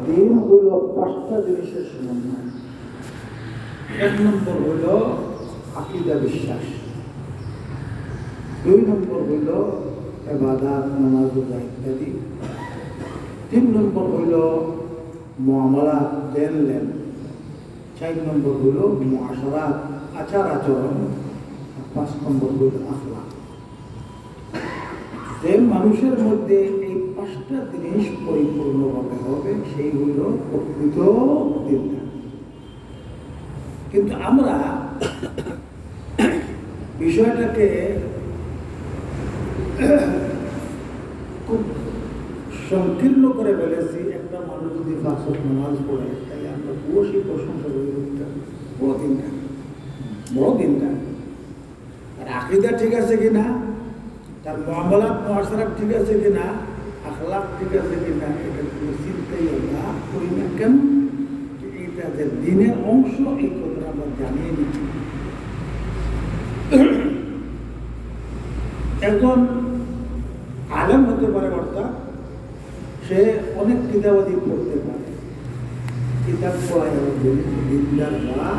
দিন হইল 5টা জিনিসের সমন্বয়। 1 নম্বর হইল আকীদা বিশ্বাস, 2 নম্বর হইল ইবাদত নামাজ রোজা ইত্যাদি, 3 নম্বর হইল মুআমালাত লেনদেন, 4 নম্বর হইল মুআশারাত আচার আচরণ, 5 নম্বর হইল আখলাক। যে মানুষের মধ্যে এই 5টা জিনিস পরিপূর্ণভাবে হবে সেই হইল প্রকৃত দিনদার। কিন্তু আমরা বিষয়টাকে খুব সংকীর্ণ করে ফেলেছি। একটা মানুষ যদি 5 ওয়াক্ত নামাজ পড়ে তাহলে আমরা বসে প্রশংসা করি, বড় দিনদার, বড় দিনদার। আর আকীদা ঠিক আছে কিনা, তার মুআমালাত মুআশারাত ঠিক আছে কিনা, আখলাক ঠিক আছে কিনা, এটা কোনো চিন্তাই আমরা করি না। কেন? এটা যে দিনের অংশ, এই কথাটা আমরা জানিয়ে নিচ্ছি। একজন আলেম হতে পারে, অর্থাৎ সে অনেক কিতাবাদি পড়তে পারে, কিতাব পড়ায় দিনদার বা।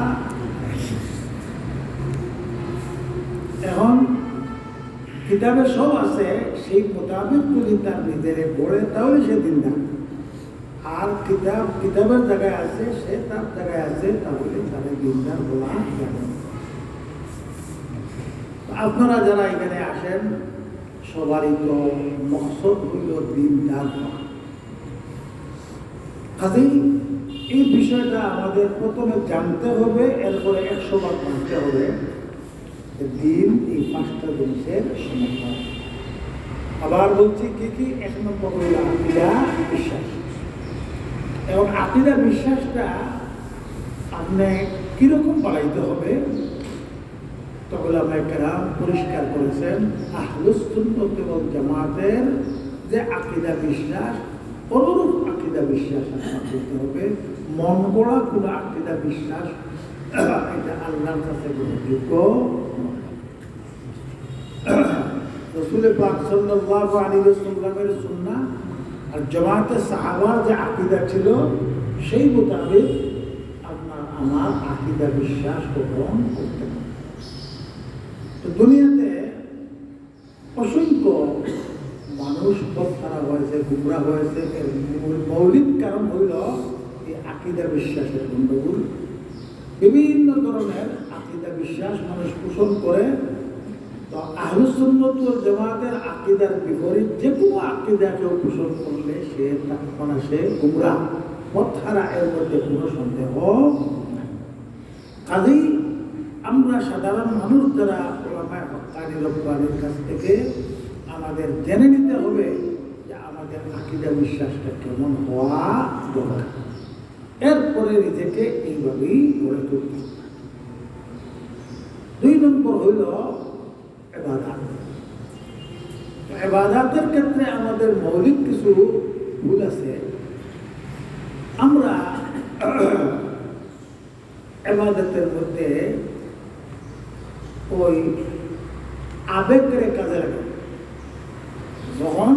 এখন কিতাবে সব আছে, সেই মোতাবেক যদি তার নিজেরে পড়ে তাহলে সে দিনদার। আর কিতাবের জায়গায় আছে, সে তার জায়গায় আছে, তাহলে তাদের দিনদার বলা যাবে। আপনারা যারা এখানে আসেন সবারই তো মকসদ হইল দিনদার হওয়া। কাজেই এই বিষয়টা আমাদের প্রথমে জানতে হবে, এরপরে 100 বার মানতে হবে। দিন এই 5টা জিনিসের সমন্বয়। আবার বলছি কি কি? 1 নম্বর হইল আকীদা বিশ্বাস। এবং আকীদা বিশ্বাসটা আপনি কিরকম বাড়াইতে হবে? তখন আমরা কেরাম পরিষ্কার করেছেন, আহলুস সুন্নাত ওয়াল জামাতের যে আকীদা বিশ্বাস, অনুরূপ আকীদা বিশ্বাস আপনার করতে হবে। মন গড়া কোনো আকীদা বিশ্বাস এটা আল্লাহর কাছে গ্রহণযোগ্য। রাসূল পাক সাল্লাল্লাহু আলাইহি ওয়াসাল্লামের সুন্নাহ আর জামাতের সাহাবার যে আকীদা ছিল, সেই মোতাবেক আপনার আমার আকীদা বিশ্বাস গ্রহণ করতে হবে। তো দুনিয়াতে অসংখ্য মানুষ পথ খারাপ হয়েছে, গুমরাহ হয়েছে। এর মৌলিক কারণ হইল এই আকীদা বিশ্বাসের গণ্ডগোল। বিভিন্ন ধরনের আকীদা বিশ্বাস মানুষ পোষণ করে। তো আহলুস সুন্নাত ওয়াল জামাতের আকীদার বিপরীত যে কোনো আকীদা কেউ পোষণ করলে সে গুমরাহ, পথ হারা, এর মধ্যে কোনো সন্দেহ নাই। কাজেই আমরা সাধারণ মানুষ যারা ওলামায়ে হক্কানি রব্বানির কাছ থেকে আমাদের জেনে নিতে হবে যে আমাদের আকীদা বিশ্বাসটা কেমন হওয়া দরকার। এরপরে নিজেকে এইভাবেই গড়ে তুলতে হবে। 2 নম্বর হইল ইবাদত। ইবাদতের ক্ষেত্রে আমাদের মৌলিক কিছু ভুল আছে। আমরা ইবাদতের মধ্যে ওই আবেগের কাজে লাগে। যখন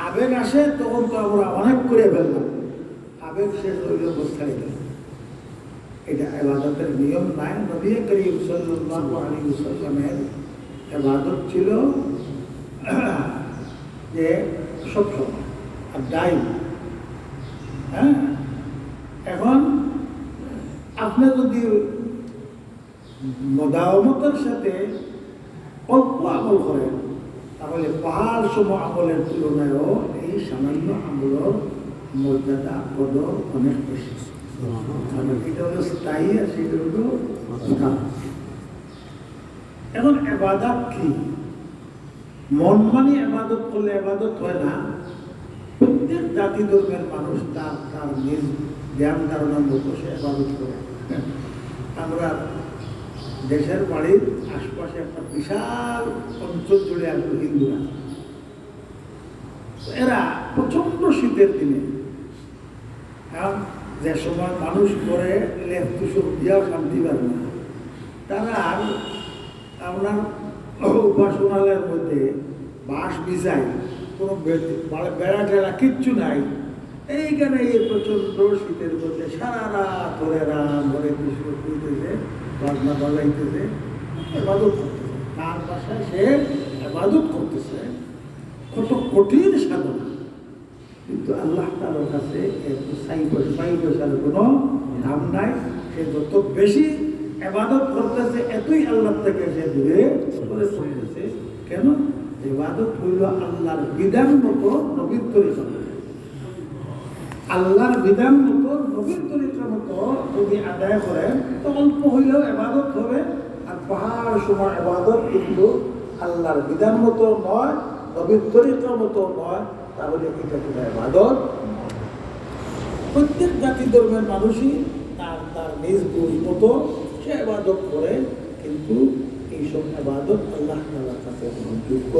আবেগ আসে তখন তো আমরা অনেক করে ফেললাম, আবেগ শেষ হইলে বসাই দিল। এটা ইবাদতের নিয়ম নাই। নবী করিম সাল্লাল্লাহু আলাইহি ওয়াসাল্লামের ইবাদত ছিল যে সবসময় আর দায়ী। হ্যাঁ, এখন আপনি যদি মুদাওয়ামাতের সাথে অল্প আমল করেন তাহলে পাহাড় সম আমলের তুলনায়ও এই সামান্য আমলের মর্যাদা কদর অনেক বেশি। কারণ এটা হলো স্থায়ী আর সেটা হলো স্থায়ী। এখন ইবাদত কি? মন মানে ইবাদত করলে ইবাদত হয় না। প্রত্যেক জাতি ধর্মের মানুষ তার নিজ জ্ঞান ধারণার মতো সে ইবাদত করে। আমরা দেশের বাড়ির আশপাশে একটা বিশাল অঞ্চল জুড়ে আসবে হিন্দুরা। এরা প্রচন্ড শীতের দিনে, যে সময় মানুষ করে লেপ তুষক দিয়েও শান্তি পাবে না, তারা আপনার উপাসনালয়ের মধ্যে বাঁশ বিছায়, কোনো বেড়া টেড়া কিচ্ছু নাই, এইখানে এই প্রচন্ড শীতের মধ্যে সারা রাত ধরে রাম ধরে কৃষ্ণ খুঁজতেছে, বাজনা বাজাইতেছে, এবাদত করতেছে। তার বাসায় সে এবাদত করতেছে, কত কঠিন সাধনা। কিন্তু আল্লাহ তাআলার কাছে সাই পয়সার কোনো দাম নাই। সে যত বেশি এবাদত করতেছে এতই আল্লাহ থেকে সে দূরে সরে পড়তেছে। কেন? ইবাদত হইল আল্লাহর বিধান মতো নবীর তরিকা, আল্লাহর বিধান মতো নবীর তরিকা মতো যদি আদায় করেন তো অল্প হইলেও ইবাদত হবে। আর পাহাড় সময় ইবাদত কিন্তু আল্লাহর বিধান মতো নয়, নবীর তরিকা মতো নয়, তাহলে এটা কোনো ইবাদত। প্রত্যেক জাতি ধর্মের মানুষই তার তার নিজ বুঝ মতো সে ইবাদত করে, কিন্তু এইসব ইবাদত আল্লাহ তাআলার কাছে গ্রহণযোগ্য